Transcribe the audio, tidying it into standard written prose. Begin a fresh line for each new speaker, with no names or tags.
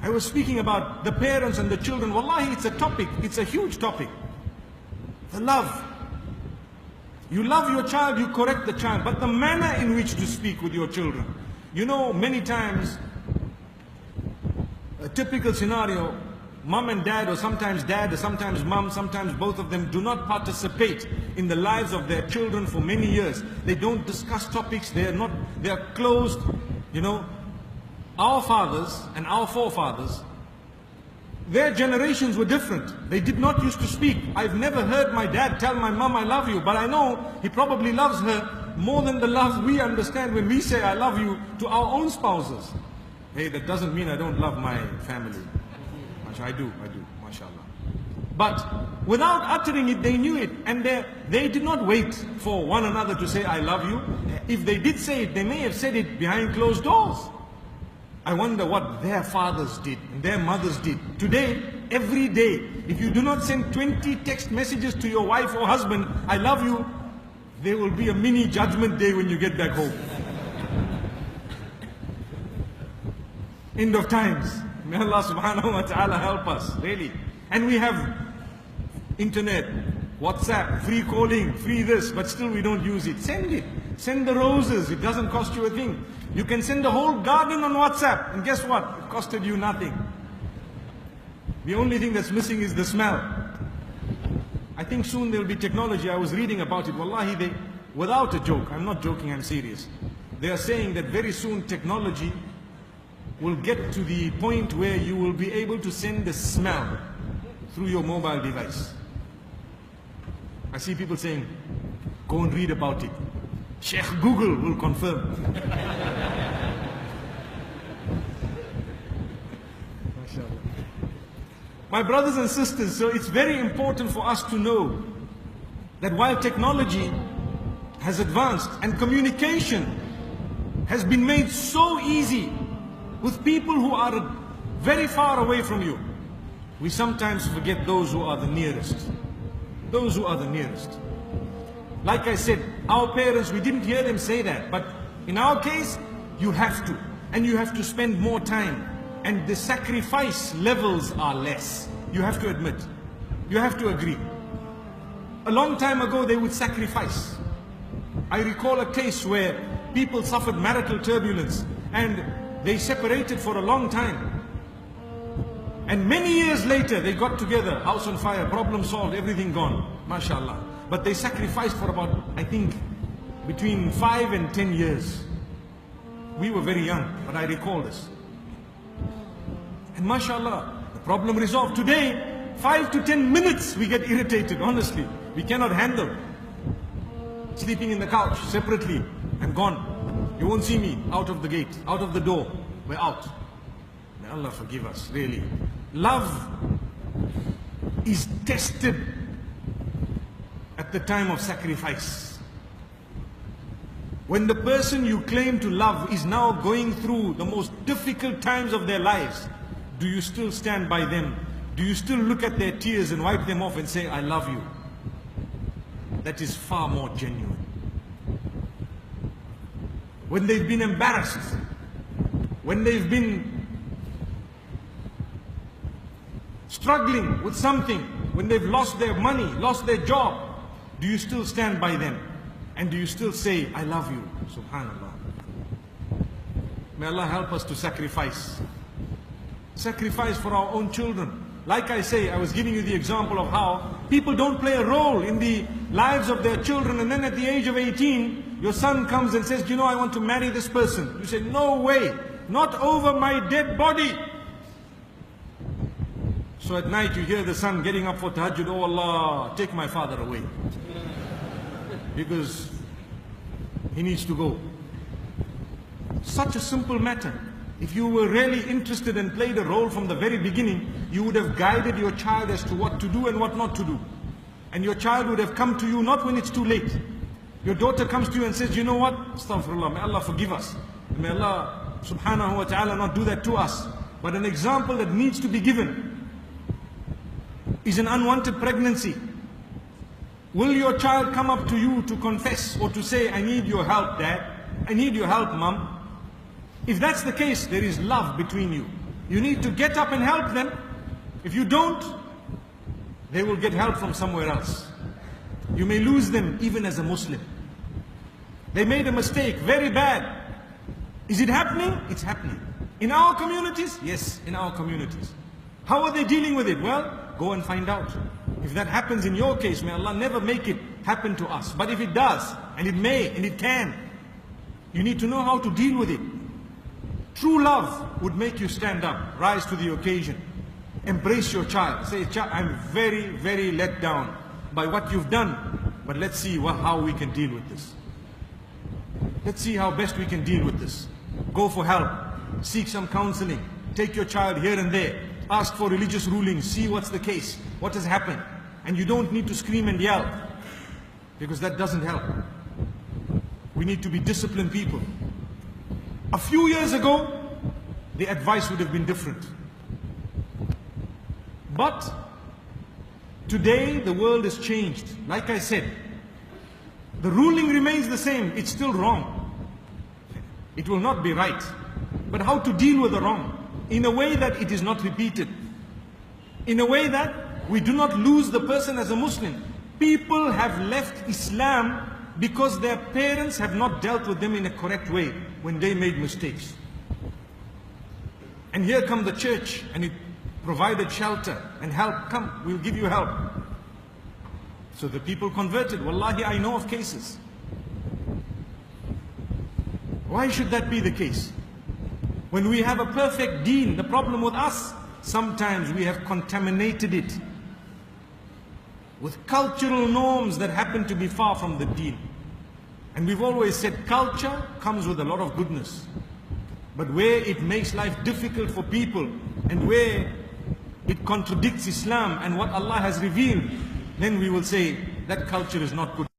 I was speaking about the parents and the children. Wallahi, it's a topic, it's a huge topic. The love. You love your child, you correct the child, but the manner in which to speak with your children. You know, many times, a typical scenario, mom and dad, or sometimes mom, sometimes both of them do not participate in the lives of their children for many years. They don't discuss topics, they are closed. You know, our fathers and our forefathers, their generations were different. They did not used to speak. I've never heard my dad tell my mom, I love you, but I know he probably loves her more than the love we understand when we say I love you to our own spouses. Hey, that doesn't mean I don't love my family. I do, mashallah. But without uttering it, they knew it, and they did not wait for one another to say I love you. If they did say it, they may have said it behind closed doors. I wonder what their fathers did and their mothers did. Today, every day, if you do not send 20 text messages to your wife or husband, I love you, there will be a mini judgment day when you get back home. End of times. May Allah subhanahu wa ta'ala help us, really. And we have internet, WhatsApp, free calling, free this, but still we don't use it. Send it. Send the roses, it doesn't cost you a thing. You can send the whole garden on WhatsApp, and guess what? It costed you nothing. The only thing that's missing is the smell. I think soon there will be technology. I was reading about it. Wallahi, without a joke, I'm not joking, I'm serious. They are saying that very soon technology will get to the point where you will be able to send the smell through your mobile device. I see people saying, go and read about it. Sheikh Google will confirm. My brothers and sisters, so it's very important for us to know that while technology has advanced and communication has been made so easy with people who are very far away from you, we sometimes forget those who are the nearest. Those who are the nearest. Like I said, our parents, we didn't hear them say that, but in our case, you have to. And you have to spend more time. And the sacrifice levels are less. You have to admit. You have to agree. A long time ago, they would sacrifice. I recall a case where people suffered marital turbulence and they separated for a long time. And many years later, they got together, house on fire, problem solved, everything gone. MashaAllah. But they sacrificed for about, I think, between 5 and 10 years. We were very young, but I recall this. And MashaAllah, the problem resolved. Today, 5 to 10 minutes we get irritated, honestly. We cannot handle. Sleeping in the couch, separately, I'm gone. You won't see me out of the gate, out of the door. We're out. May Allah forgive us, really. Love is tested at the time of sacrifice. When the person you claim to love is now going through the most difficult times of their lives, do you still stand by them? Do you still look at their tears and wipe them off and say, I love you? That is far more genuine. When they've been embarrassed, when they've been struggling with something, when they've lost their money, lost their job, do you still stand by them? And do you still say, I love you? Subhanallah. May Allah help us to sacrifice. Sacrifice for our own children. Like I say, I was giving you the example of how people don't play a role in the lives of their children, and then at the age of 18, your son comes and says, you know, I want to marry this person. You say, no way, not over my dead body. So at night you hear the son getting up for tahajjud, oh Allah, take my father away. Because he needs to go. Such a simple matter. If you were really interested and played a role from the very beginning, you would have guided your child as to what to do and what not to do. And your child would have come to you not when it's too late. Your daughter comes to you and says, you know what? Astaghfirullah, may Allah forgive us. And may Allah subhanahu wa ta'ala not do that to us. But an example that needs to be given is an unwanted pregnancy. Will your child come up to you to confess or to say, I need your help, Dad? I need your help, Mom? If that's the case, there is love between you. You need to get up and help them. If you don't, they will get help from somewhere else. You may lose them even as a Muslim. They made a mistake, very bad. Is it happening? It's happening. In our communities? Yes, in our communities. How are they dealing with it? Well, go and find out. If that happens in your case, may Allah never make it happen to us. But if it does, and it may, and it can, you need to know how to deal with it. True love would make you stand up, rise to the occasion, embrace your child. Say, child, I'm very, very let down by what you've done, but let's see how we can deal with this. Let's see how best we can deal with this. Go for help, seek some counseling, take your child here and there, ask for religious rulings, see what's the case, what has happened. And you don't need to scream and yell, because that doesn't help. We need to be disciplined people. A few years ago, the advice would have been different. But today, the world has changed. Like I said, the ruling remains the same. It's still wrong. It will not be right. But how to deal with the wrong? In a way that it is not repeated. In a way that we do not lose the person as a Muslim. People have left Islam because their parents have not dealt with them in a correct way when they made mistakes. And here come the church, and it provided shelter and help. Come, we'll give you help. So the people converted. Wallahi, I know of cases. Why should that be the case? When we have a perfect deen, the problem with us, sometimes we have contaminated it with cultural norms that happen to be far from the deen. And we've always said culture comes with a lot of goodness. But where it makes life difficult for people, and where it contradicts Islam and what Allah has revealed, then we will say that culture is not good.